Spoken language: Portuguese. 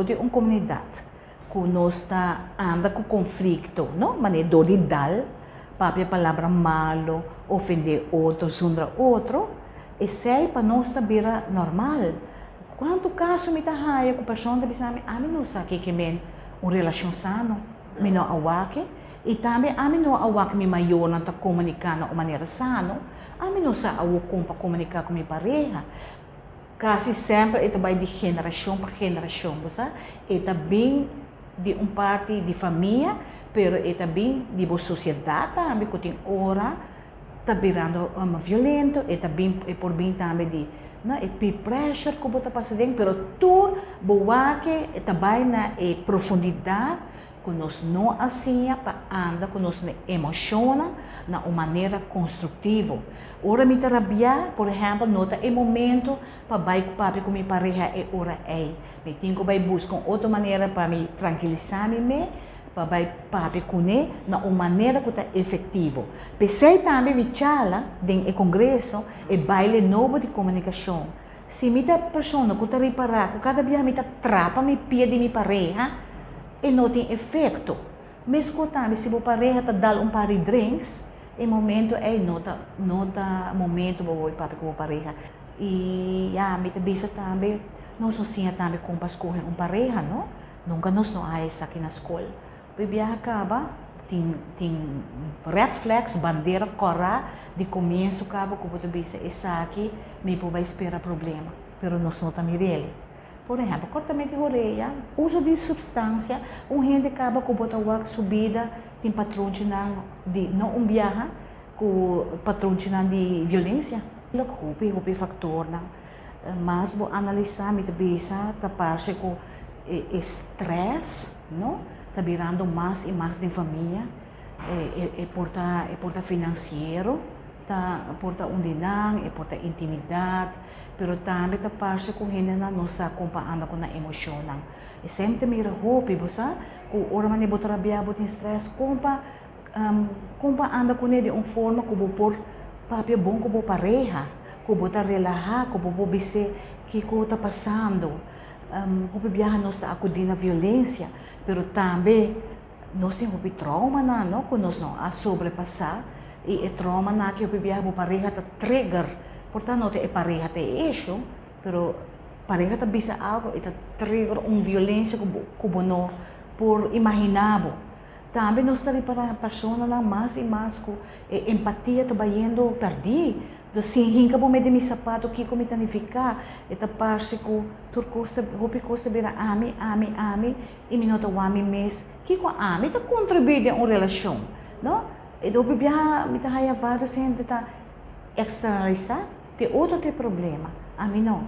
de uma comunidade que nós anda com conflito, não? Mas do dal, para a palavra malo, ofender outro, sondra outro, e sei para nós vira normal. Quanto caso me tahaia com pessoa que diz a mim não sabe que men uma relação sano, me não awake, e também a mim não awake me maior não tá comunicando de maneira sana, a mim não sabe como para comunicar com minha pareja. Quase sempre isso vai de geração para geração, sabe? E também de parte de família, pero e também de boa sociedade, também que tem hora está virando violento, e também e por bem também de e peer pressure que você passa dentro, pero tudo boa que também na profundidade que nós não assim para andar, que nós emociona na uma maneira construtiva. Ora me terapia, por exemplo, nota é momento para vai com minha pareja é ora é. Me tenho que vai buscar outra maneira para me tranquilizar me para vai papi com ele na uma maneira que está efetivo. Pensei também me chala dentro do congresso e baile novo de comunicação. Se muita pessoa que está reparar, que cada dia me trapa me pia de minha pareja, e não tem efeito. Mas também se a pareja está dando par de drinks, em momento é nota momento vou papi com a pareja. E me bisa também não sozinha também com para escolher pareja, não? Nunca nós não há isso aqui na escola. O viagem acaba, tem red flags, bandeira cora de começo acaba com o bisa isso aqui, me vai esperar problema, pero nós não também ele. Por exemplo, cortamento de orelha, uso de substância, gente acaba com a subida, tem patrão de não viaja com patrão de violência. O fator, mas vou analisar me bisa, tá parte com estresse, não? Tá virando mais e mais em família, porta financeiro, tá porta unidade, porta intimidade, pero também tá parte com gente na nossa compreensão com a emoção. E sempre me roupa, você, com hora mane botar trabalhar, botar estresse, anda com ele de uma forma que vou por papel bom com a pareja, que vou relaxar, que vou dizer que está passando. O viajar nós está acudindo à violência, pero também nós temos trauma, não, que nós não a sobrepassar, e trauma na que o viajar a pareja está trigger. Portanto, não é pareja tem isso, pero pareja está bisa algo e está trigger uma violência como não por imaginável. Também nós estamos para a pessoa mais e mais com empatia trabalhando perdi. Se hinca bom de mi sapato que como tanificar, eta parte com turcosa, hopi coisa vira ami e minota wami mes, que com ami tá contribui a uma relação, não? E do bibia me tá haya vários gente tá externalizar, tem outro tem problema, ami não.